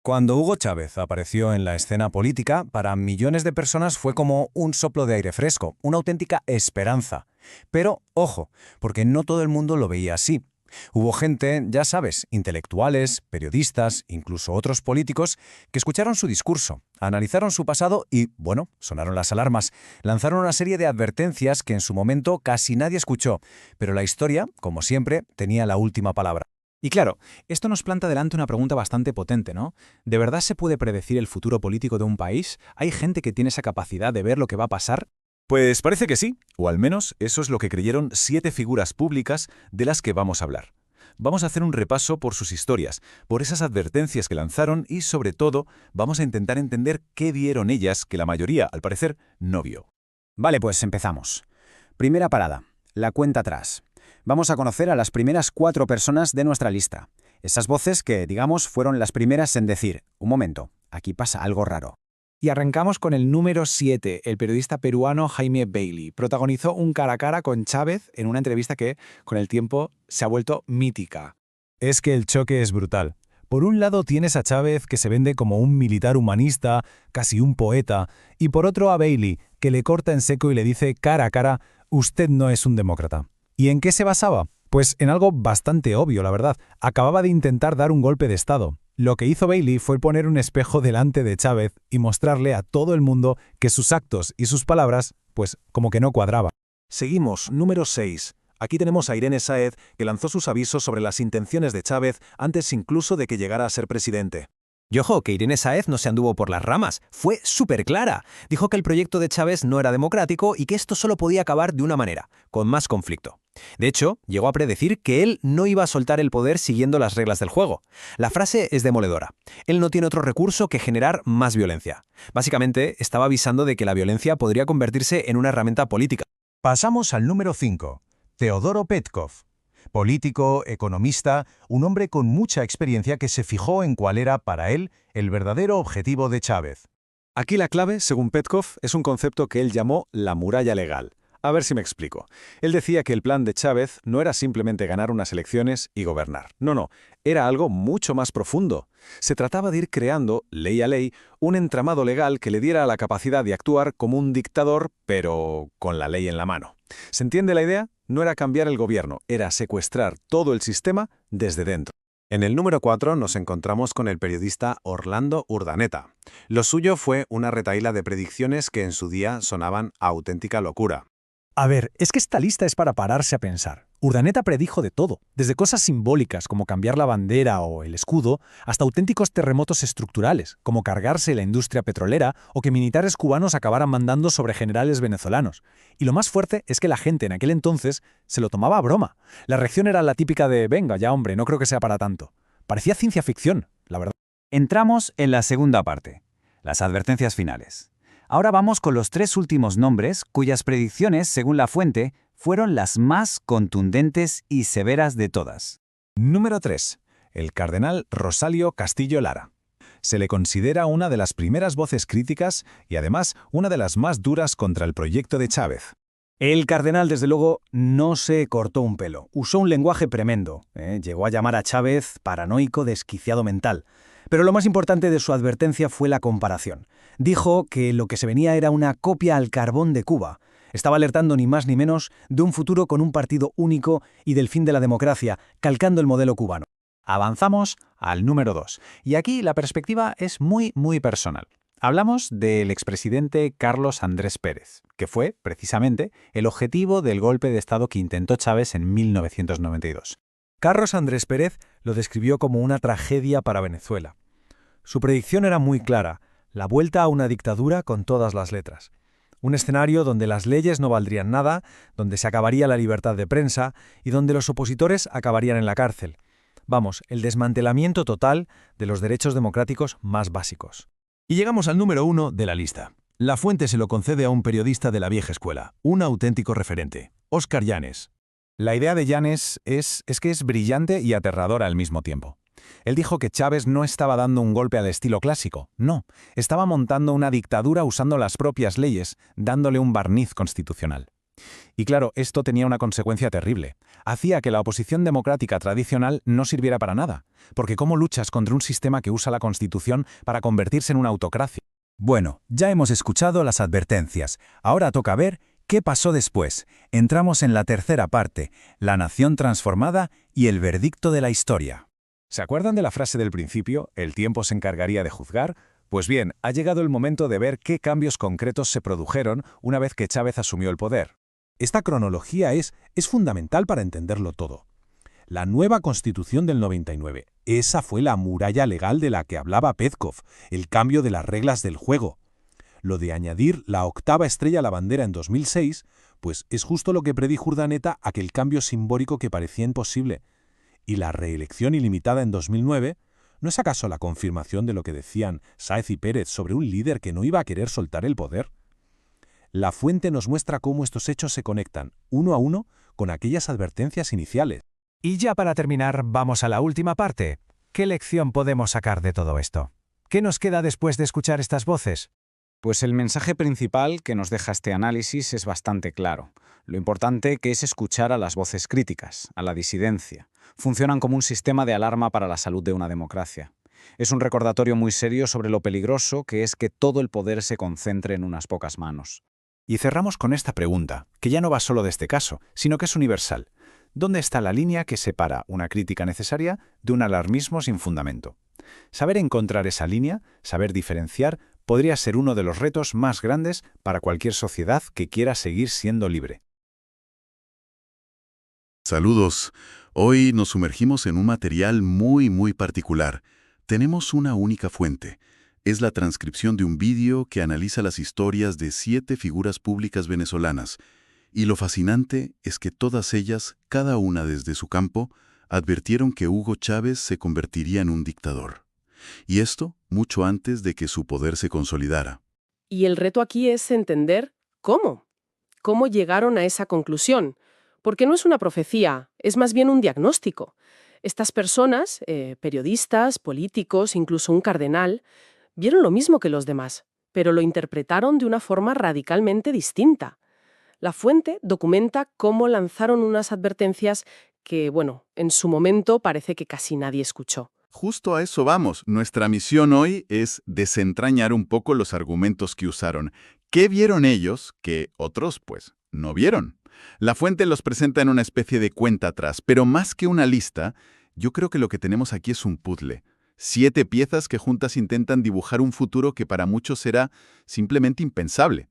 Cuando Hugo Chávez apareció en la escena política, para millones de personas fue como un soplo de aire fresco, una auténtica esperanza. Pero, ojo, porque no todo el mundo lo veía así. Hubo gente, ya sabes, intelectuales, periodistas, incluso otros políticos, que escucharon su discurso, analizaron su pasado y, bueno, sonaron las alarmas, lanzaron una serie de advertencias que en su momento casi nadie escuchó, pero la historia, como siempre, tenía la última palabra. Y claro, esto nos planta delante una pregunta bastante potente, ¿no? ¿De verdad se puede predecir el futuro político de un país? ¿Hay gente que tiene esa capacidad de ver lo que va a pasar? Pues parece que sí, o al menos eso es lo que creyeron 7 figuras públicas de las que vamos a hablar. Vamos a hacer un repaso por sus historias, por esas advertencias que lanzaron y, sobre todo, vamos a intentar entender qué vieron ellas que la mayoría, al parecer, no vio. Vale, pues empezamos. Primera parada, la cuenta atrás. Vamos a conocer a las primeras 4 personas de nuestra lista. Esas voces que, digamos, fueron las primeras en decir, un momento, aquí pasa algo raro. Y arrancamos con el número 7, el periodista peruano Jaime Bailey. Protagonizó un cara a cara con Chávez en una entrevista que, con el tiempo, se ha vuelto mítica. Es que el choque es brutal. Por un lado tienes a Chávez, que se vende como un militar humanista, casi un poeta, y por otro a Bailey, que le corta en seco y le dice cara a cara, usted no es un demócrata. ¿Y en qué se basaba? Pues en algo bastante obvio, la verdad. Acababa de intentar dar un golpe de Estado. Lo que hizo Bailey fue poner un espejo delante de Chávez y mostrarle a todo el mundo que sus actos y sus palabras, pues, como que no cuadraban. Seguimos, número 6. Aquí tenemos a Irene Sáez, que lanzó sus avisos sobre las intenciones de Chávez antes incluso de que llegara a ser presidente. Y ojo, que Irene Sáez no se anduvo por las ramas, fue súper clara. Dijo que el proyecto de Chávez no era democrático y que esto solo podía acabar de una manera, con más conflicto. De hecho, llegó a predecir que él no iba a soltar el poder siguiendo las reglas del juego. La frase es demoledora. Él no tiene otro recurso que generar más violencia. Básicamente, estaba avisando de que la violencia podría convertirse en una herramienta política. Pasamos al número 5, Teodoro Petkov. Político, economista, un hombre con mucha experiencia que se fijó en cuál era, para él, el verdadero objetivo de Chávez. Aquí la clave, según Petkov, es un concepto que él llamó la muralla legal. A ver si me explico. Él decía que el plan de Chávez no era simplemente ganar unas elecciones y gobernar. No, era algo mucho más profundo. Se trataba de ir creando, ley a ley, un entramado legal que le diera la capacidad de actuar como un dictador, pero con la ley en la mano. ¿Se entiende la idea? No era cambiar el gobierno, era secuestrar todo el sistema desde dentro. En el número 4 nos encontramos con el periodista Orlando Urdaneta. Lo suyo fue una retahíla de predicciones que en su día sonaban a auténtica locura. A ver, es que esta lista es para pararse a pensar. Urdaneta predijo de todo, desde cosas simbólicas como cambiar la bandera o el escudo, hasta auténticos terremotos estructurales, como cargarse la industria petrolera o que militares cubanos acabaran mandando sobre generales venezolanos. Y lo más fuerte es que la gente en aquel entonces se lo tomaba a broma. La reacción era la típica de, venga ya hombre, no creo que sea para tanto. Parecía ciencia ficción, la verdad. Entramos en la segunda parte, las advertencias finales. Ahora vamos con los 3 últimos nombres, cuyas predicciones, según la fuente, fueron las más contundentes y severas de todas. Número 3. El cardenal Rosalio Castillo Lara. Se le considera una de las primeras voces críticas y además una de las más duras contra el proyecto de Chávez. El cardenal, desde luego, no se cortó un pelo. Usó un lenguaje tremendo. Llegó a llamar a Chávez paranoico, desquiciado mental. Pero lo más importante de su advertencia fue la comparación. Dijo que lo que se venía era una copia al carbón de Cuba. Estaba alertando ni más ni menos de un futuro con un partido único y del fin de la democracia, calcando el modelo cubano. Avanzamos al número 2. Y aquí la perspectiva es muy personal. Hablamos del expresidente Carlos Andrés Pérez, que fue, precisamente, el objetivo del golpe de Estado que intentó Chávez en 1992. Carlos Andrés Pérez lo describió como una tragedia para Venezuela. Su predicción era muy clara, la vuelta a una dictadura con todas las letras. Un escenario donde las leyes no valdrían nada, donde se acabaría la libertad de prensa y donde los opositores acabarían en la cárcel. Vamos, el desmantelamiento total de los derechos democráticos más básicos. Y llegamos al número 1 de la lista. La fuente se lo concede a un periodista de la vieja escuela, un auténtico referente, Óscar Llanes. La idea de Llanes es que es brillante y aterradora al mismo tiempo. Él dijo que Chávez no estaba dando un golpe al estilo clásico, no, estaba montando una dictadura usando las propias leyes, dándole un barniz constitucional. Y claro, esto tenía una consecuencia terrible. Hacía que la oposición democrática tradicional no sirviera para nada, porque ¿cómo luchas contra un sistema que usa la Constitución para convertirse en una autocracia? Bueno, ya hemos escuchado las advertencias. Ahora toca ver qué pasó después. Entramos en la tercera parte, la nación transformada y el veredicto de la historia. ¿Se acuerdan de la frase del principio, el tiempo se encargaría de juzgar? Pues bien, ha llegado el momento de ver qué cambios concretos se produjeron una vez que Chávez asumió el poder. Esta cronología es fundamental para entenderlo todo. La nueva Constitución del 99, esa fue la muralla legal de la que hablaba Petkov, el cambio de las reglas del juego. Lo de añadir la octava estrella a la bandera en 2006, pues es justo lo que predijo Urdaneta, aquel cambio simbólico que parecía imposible. Y la reelección ilimitada en 2009, ¿no es acaso la confirmación de lo que decían Sáez y Pérez sobre un líder que no iba a querer soltar el poder? La fuente nos muestra cómo estos hechos se conectan, uno a uno, con aquellas advertencias iniciales. Y ya para terminar, vamos a la última parte. ¿Qué lección podemos sacar de todo esto? ¿Qué nos queda después de escuchar estas voces? Pues el mensaje principal que nos deja este análisis es bastante claro. Lo importante que es escuchar a las voces críticas, a la disidencia. Funcionan como un sistema de alarma para la salud de una democracia. Es un recordatorio muy serio sobre lo peligroso que es que todo el poder se concentre en unas pocas manos. Y cerramos con esta pregunta, que ya no va solo de este caso, sino que es universal. ¿Dónde está la línea que separa una crítica necesaria de un alarmismo sin fundamento? Saber encontrar esa línea, saber diferenciar, podría ser uno de los retos más grandes para cualquier sociedad que quiera seguir siendo libre. Saludos. Hoy nos sumergimos en un material muy particular. Tenemos una única fuente. Es la transcripción de un vídeo que analiza las historias de 7 figuras públicas venezolanas. Y lo fascinante es que todas ellas, cada una desde su campo, advirtieron que Hugo Chávez se convertiría en un dictador. Y esto mucho antes de que su poder se consolidara. Y el reto aquí es entender cómo llegaron a esa conclusión. Porque no es una profecía, es más bien un diagnóstico. Estas personas, periodistas, políticos, incluso un cardenal, vieron lo mismo que los demás, pero lo interpretaron de una forma radicalmente distinta. La fuente documenta cómo lanzaron unas advertencias que, en su momento parece que casi nadie escuchó. Justo a eso vamos. Nuestra misión hoy es desentrañar un poco los argumentos que usaron. ¿Qué vieron ellos que otros, no vieron? La fuente los presenta en una especie de cuenta atrás, pero más que una lista, yo creo que lo que tenemos aquí es un puzzle. 7 piezas que juntas intentan dibujar un futuro que para muchos será simplemente impensable.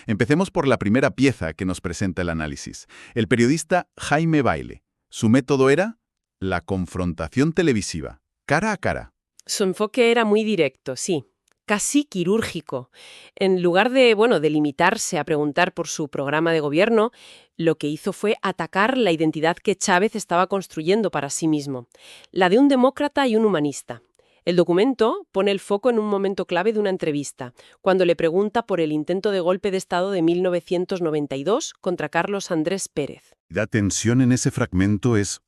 Empecemos por la primera pieza que nos presenta el análisis. El periodista Jaime Baile. Su método era la confrontación televisiva, cara a cara. Su enfoque era muy directo, sí, casi quirúrgico. En lugar de limitarse a preguntar por su programa de gobierno, lo que hizo fue atacar la identidad que Chávez estaba construyendo para sí mismo, la de un demócrata y un humanista. El documento pone el foco en un momento clave de una entrevista, cuando le pregunta por el intento de golpe de Estado de 1992 contra Carlos Andrés Pérez. La tensión en ese fragmento es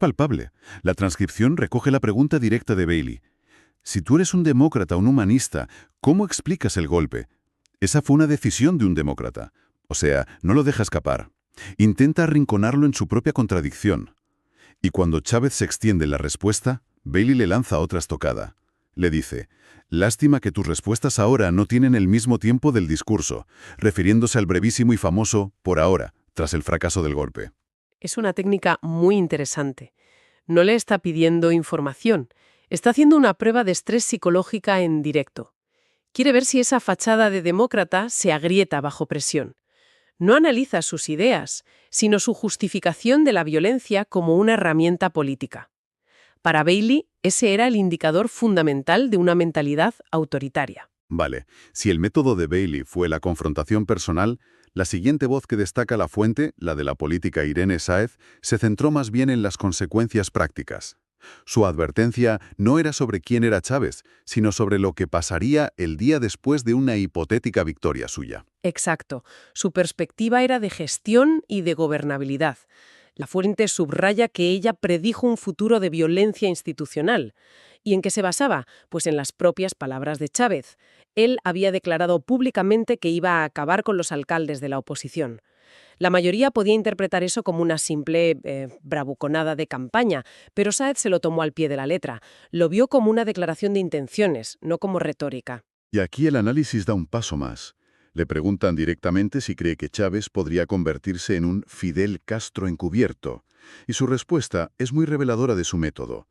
palpable. La transcripción recoge la pregunta directa de Bailey. Si tú eres un demócrata, un humanista, ¿cómo explicas el golpe? Esa fue una decisión de un demócrata. O sea, no lo deja escapar. Intenta arrinconarlo en su propia contradicción. Y cuando Chávez se extiende la respuesta, Bailey le lanza otra estocada. Le dice, lástima que tus respuestas ahora no tienen el mismo tiempo del discurso, refiriéndose al brevísimo y famoso por ahora, tras el fracaso del golpe. Es una técnica muy interesante. No le está pidiendo información, está haciendo una prueba de estrés psicológica en directo. Quiere ver si esa fachada de demócrata se agrieta bajo presión. No analiza sus ideas, sino su justificación de la violencia como una herramienta política. Para Bailey, ese era el indicador fundamental de una mentalidad autoritaria. Vale, si el método de Bailey fue la confrontación personal, la siguiente voz que destaca la fuente, la de la política Irene Sáez, se centró más bien en las consecuencias prácticas. Su advertencia no era sobre quién era Chávez, sino sobre lo que pasaría el día después de una hipotética victoria suya. Exacto. Su perspectiva era de gestión y de gobernabilidad. La fuente subraya que ella predijo un futuro de violencia institucional. ¿Y en qué se basaba? Pues en las propias palabras de Chávez. Él había declarado públicamente que iba a acabar con los alcaldes de la oposición. La mayoría podía interpretar eso como una simple bravuconada de campaña, pero Sáez se lo tomó al pie de la letra. Lo vio como una declaración de intenciones, no como retórica. Y aquí el análisis da un paso más. Le preguntan directamente si cree que Chávez podría convertirse en un Fidel Castro encubierto. Y su respuesta es muy reveladora de su método.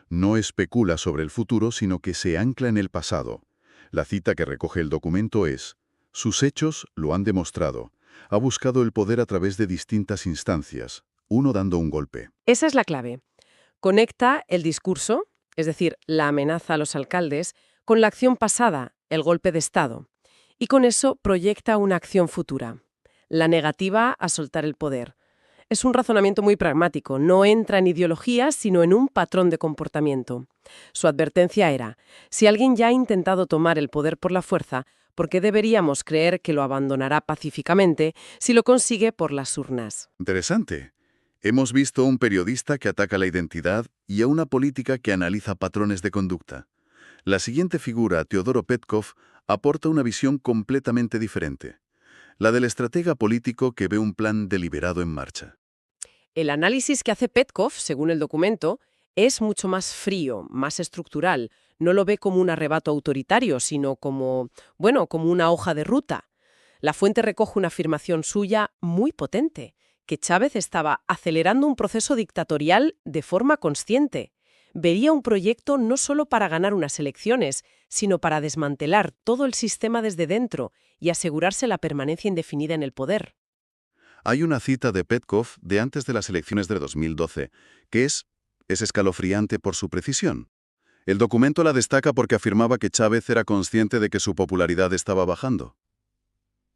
No especula sobre el futuro, sino que se ancla en el pasado. La cita que recoge el documento es: sus hechos lo han demostrado. Ha buscado el poder a través de distintas instancias, uno dando un golpe. Esa es la clave. Conecta el discurso, es decir, la amenaza a los alcaldes, con la acción pasada, el golpe de Estado. Y con eso proyecta una acción futura, la negativa a soltar el poder. Es un razonamiento muy pragmático, no entra en ideologías, sino en un patrón de comportamiento. Su advertencia era: si alguien ya ha intentado tomar el poder por la fuerza, ¿por qué deberíamos creer que lo abandonará pacíficamente si lo consigue por las urnas? Interesante. Hemos visto a un periodista que ataca la identidad y a una política que analiza patrones de conducta. La siguiente figura, Teodoro Petkov, aporta una visión completamente diferente. La del estratega político que ve un plan deliberado en marcha. El análisis que hace Petkov, según el documento, es mucho más frío, más estructural. No lo ve como un arrebato autoritario, sino como una hoja de ruta. La fuente recoge una afirmación suya muy potente, que Chávez estaba acelerando un proceso dictatorial de forma consciente. Vería un proyecto no solo para ganar unas elecciones, sino para desmantelar todo el sistema desde dentro y asegurarse la permanencia indefinida en el poder. Hay una cita de Petkov de antes de las elecciones de 2012, que es escalofriante por su precisión. El documento la destaca porque afirmaba que Chávez era consciente de que su popularidad estaba bajando.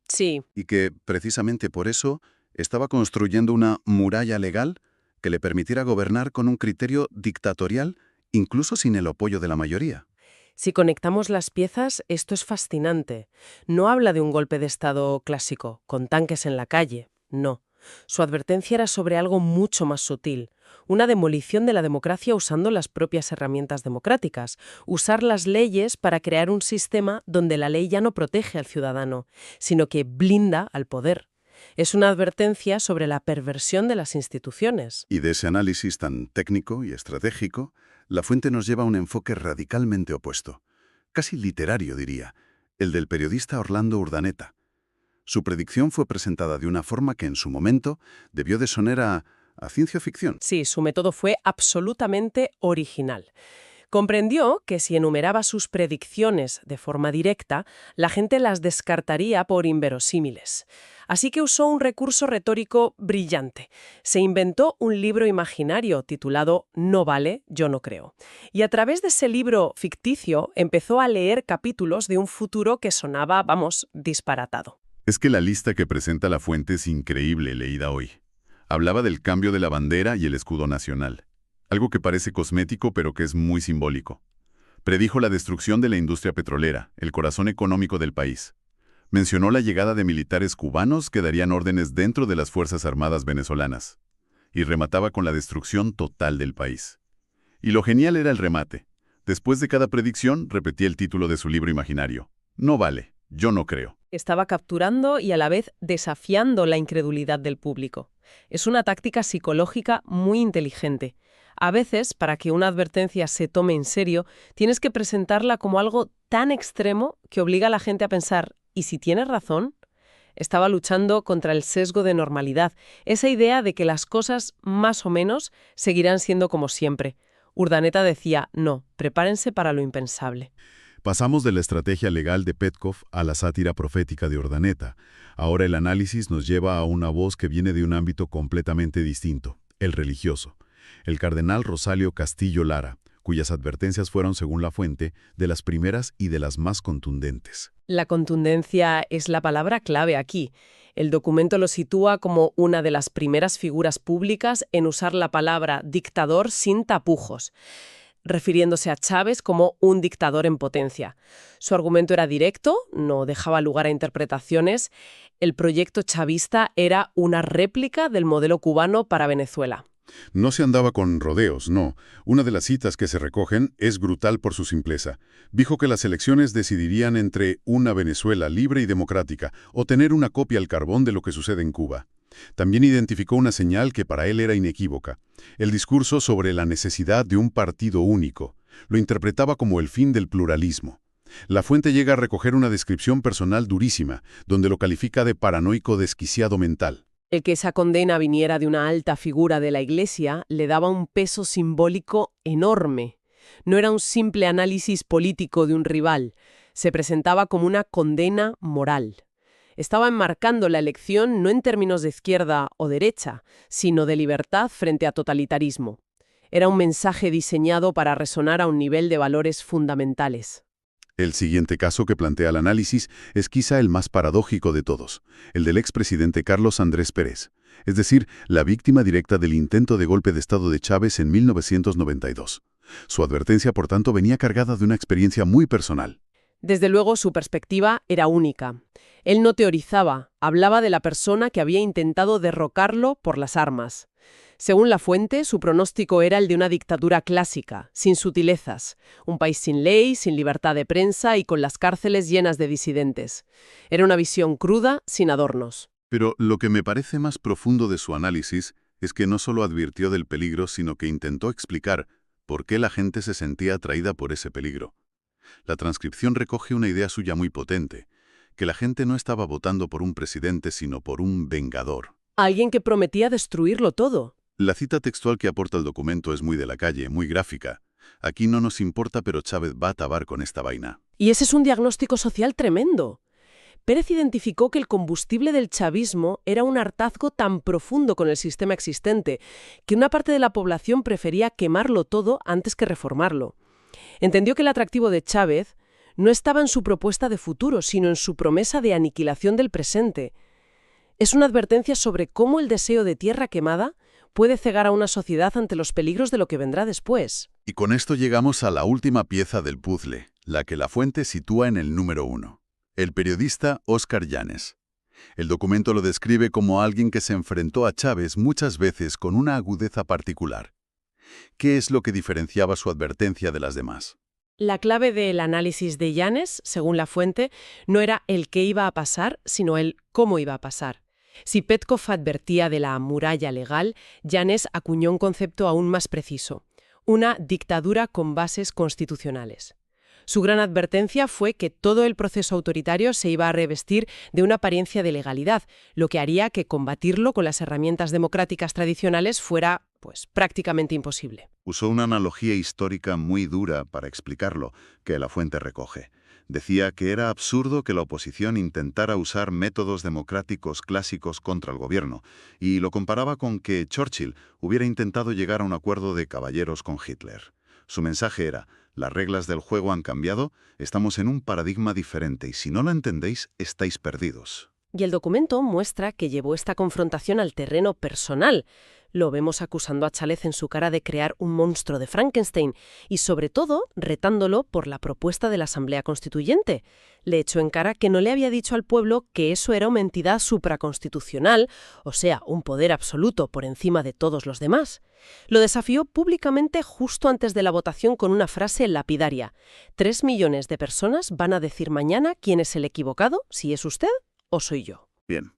Sí. Y que, precisamente por eso, estaba construyendo una muralla legal que le permitiera gobernar con un criterio dictatorial, incluso sin el apoyo de la mayoría. Si conectamos las piezas, esto es fascinante. No habla de un golpe de Estado clásico, con tanques en la calle. No. Su advertencia era sobre algo mucho más sutil. Una demolición de la democracia usando las propias herramientas democráticas. Usar las leyes para crear un sistema donde la ley ya no protege al ciudadano, sino que blinda al poder. Es una advertencia sobre la perversión de las instituciones. Y de ese análisis tan técnico y estratégico, la fuente nos lleva a un enfoque radicalmente opuesto, casi literario diría, el del periodista Orlando Urdaneta. Su predicción fue presentada de una forma que en su momento debió de sonar a ciencia ficción. Sí, su método fue absolutamente original. Comprendió que si enumeraba sus predicciones de forma directa, la gente las descartaría por inverosímiles. Así que usó un recurso retórico brillante. Se inventó un libro imaginario titulado No vale, yo no creo. Y a través de ese libro ficticio empezó a leer capítulos de un futuro que sonaba, disparatado. Es que la lista que presenta la fuente es increíble leída hoy. Hablaba del cambio de la bandera y el escudo nacional. Algo que parece cosmético pero que es muy simbólico. Predijo la destrucción de la industria petrolera, el corazón económico del país. Mencionó la llegada de militares cubanos que darían órdenes dentro de las Fuerzas Armadas venezolanas. Y remataba con la destrucción total del país. Y lo genial era el remate. Después de cada predicción, repetía el título de su libro imaginario. No vale, yo no creo. Estaba capturando y a la vez desafiando la incredulidad del público. Es una táctica psicológica muy inteligente. A veces, para que una advertencia se tome en serio, tienes que presentarla como algo tan extremo que obliga a la gente a pensar, ¿y si tienes razón? Estaba luchando contra el sesgo de normalidad, esa idea de que las cosas, más o menos, seguirán siendo como siempre. Urdaneta decía, no, prepárense para lo impensable. Pasamos de la estrategia legal de Petkov a la sátira profética de Urdaneta. Ahora el análisis nos lleva a una voz que viene de un ámbito completamente distinto, el religioso. El cardenal Rosalio Castillo Lara, cuyas advertencias fueron, según la fuente, de las primeras y de las más contundentes. La contundencia es la palabra clave aquí. El documento lo sitúa como una de las primeras figuras públicas en usar la palabra dictador sin tapujos, refiriéndose a Chávez como un dictador en potencia. Su argumento era directo, no dejaba lugar a interpretaciones. El proyecto chavista era una réplica del modelo cubano para Venezuela. No se andaba con rodeos, no. Una de las citas que se recogen es brutal por su simpleza. Dijo que las elecciones decidirían entre una Venezuela libre y democrática o tener una copia al carbón de lo que sucede en Cuba. También identificó una señal que para él era inequívoca: el discurso sobre la necesidad de un partido único. Lo interpretaba como el fin del pluralismo. La fuente llega a recoger una descripción personal durísima, donde lo califica de paranoico desquiciado mental. El que esa condena viniera de una alta figura de la Iglesia le daba un peso simbólico enorme. No era un simple análisis político de un rival, se presentaba como una condena moral. Estaba enmarcando la elección no en términos de izquierda o derecha, sino de libertad frente a totalitarismo. Era un mensaje diseñado para resonar a un nivel de valores fundamentales. El siguiente caso que plantea el análisis es quizá el más paradójico de todos, el del expresidente Carlos Andrés Pérez, es decir, la víctima directa del intento de golpe de Estado de Chávez en 1992. Su advertencia, por tanto, venía cargada de una experiencia muy personal. Desde luego, su perspectiva era única. Él no teorizaba, hablaba de la persona que había intentado derrocarlo por las armas. Según la fuente, su pronóstico era el de una dictadura clásica, sin sutilezas, un país sin ley, sin libertad de prensa y con las cárceles llenas de disidentes. Era una visión cruda, sin adornos. Pero lo que me parece más profundo de su análisis es que no solo advirtió del peligro, sino que intentó explicar por qué la gente se sentía atraída por ese peligro. La transcripción recoge una idea suya muy potente, que la gente no estaba votando por un presidente, sino por un vengador. Alguien que prometía destruirlo todo. La cita textual que aporta el documento es muy de la calle, muy gráfica. Aquí no nos importa, pero Chávez va a acabar con esta vaina. Y ese es un diagnóstico social tremendo. Pérez identificó que el combustible del chavismo era un hartazgo tan profundo con el sistema existente que una parte de la población prefería quemarlo todo antes que reformarlo. Entendió que el atractivo de Chávez no estaba en su propuesta de futuro, sino en su promesa de aniquilación del presente. Es una advertencia sobre cómo el deseo de tierra quemada puede cegar a una sociedad ante los peligros de lo que vendrá después. Y con esto llegamos a la última pieza del puzzle, la que la fuente sitúa en el número 1. El periodista Óscar Llanes. El documento lo describe como alguien que se enfrentó a Chávez muchas veces con una agudeza particular. ¿Qué es lo que diferenciaba su advertencia de las demás? La clave del análisis de Llanes, según la fuente, no era el qué iba a pasar, sino el cómo iba a pasar. Si Petkov advertía de la muralla legal, Llanes acuñó un concepto aún más preciso: una dictadura con bases constitucionales. Su gran advertencia fue que todo el proceso autoritario se iba a revestir de una apariencia de legalidad, lo que haría que combatirlo con las herramientas democráticas tradicionales fuera, prácticamente imposible. Usó una analogía histórica muy dura para explicarlo, que la fuente recoge. Decía que era absurdo que la oposición intentara usar métodos democráticos clásicos contra el gobierno, y lo comparaba con que Churchill hubiera intentado llegar a un acuerdo de caballeros con Hitler. Su mensaje era: las reglas del juego han cambiado, estamos en un paradigma diferente y si no lo entendéis, estáis perdidos. Y el documento muestra que llevó esta confrontación al terreno personal. Lo vemos acusando a Chávez en su cara de crear un monstruo de Frankenstein y, sobre todo, retándolo por la propuesta de la Asamblea Constituyente. Le echó en cara que no le había dicho al pueblo que eso era una entidad supraconstitucional, o sea, un poder absoluto por encima de todos los demás. Lo desafió públicamente justo antes de la votación con una frase lapidaria: 3 millones de personas van a decir mañana quién es el equivocado, si es usted o soy yo. Bien.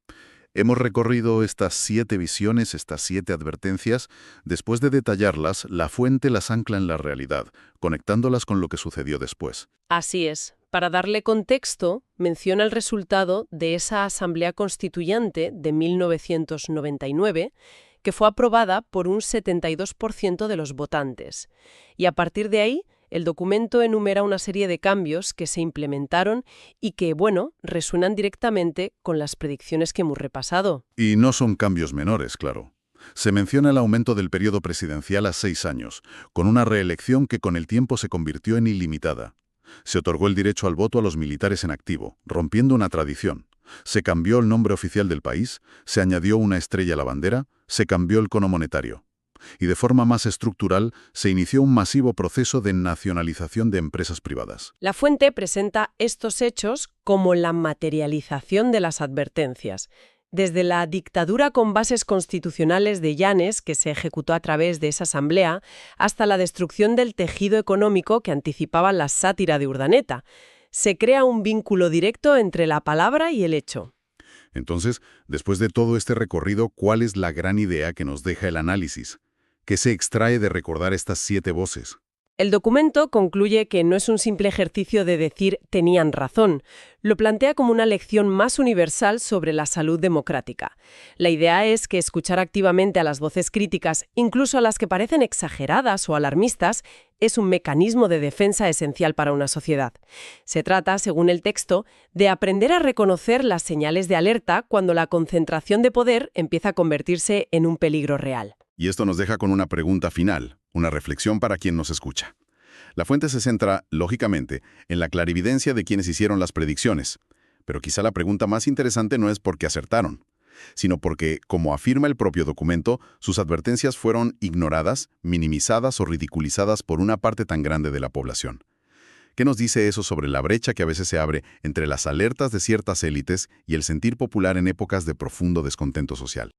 Hemos recorrido estas 7 visiones, estas 7 advertencias. Después de detallarlas, la fuente las ancla en la realidad, conectándolas con lo que sucedió después. Así es. Para darle contexto, menciona el resultado de esa Asamblea Constituyente de 1999, que fue aprobada por un 72% de los votantes. Y a partir de ahí, el documento enumera una serie de cambios que se implementaron y que, resuenan directamente con las predicciones que hemos repasado. Y no son cambios menores, claro. Se menciona el aumento del periodo presidencial a 6 años, con una reelección que con el tiempo se convirtió en ilimitada. Se otorgó el derecho al voto a los militares en activo, rompiendo una tradición. Se cambió el nombre oficial del país, se añadió una estrella a la bandera, se cambió el cono monetario. Y de forma más estructural, se inició un masivo proceso de nacionalización de empresas privadas. La fuente presenta estos hechos como la materialización de las advertencias. Desde la dictadura con bases constitucionales de Llanes, que se ejecutó a través de esa asamblea, hasta la destrucción del tejido económico que anticipaba la sátira de Urdaneta. Se crea un vínculo directo entre la palabra y el hecho. Entonces, después de todo este recorrido, ¿cuál es la gran idea que nos deja el análisis? ¿Qué se extrae de recordar estas 7 voces? El documento concluye que no es un simple ejercicio de decir tenían razón. Lo plantea como una lección más universal sobre la salud democrática. La idea es que escuchar activamente a las voces críticas, incluso a las que parecen exageradas o alarmistas, es un mecanismo de defensa esencial para una sociedad. Se trata, según el texto, de aprender a reconocer las señales de alerta cuando la concentración de poder empieza a convertirse en un peligro real. Y esto nos deja con una pregunta final, una reflexión para quien nos escucha. La fuente se centra, lógicamente, en la clarividencia de quienes hicieron las predicciones, pero quizá la pregunta más interesante no es por qué acertaron, sino porque, como afirma el propio documento, sus advertencias fueron ignoradas, minimizadas o ridiculizadas por una parte tan grande de la población. ¿Qué nos dice eso sobre la brecha que a veces se abre entre las alertas de ciertas élites y el sentir popular en épocas de profundo descontento social?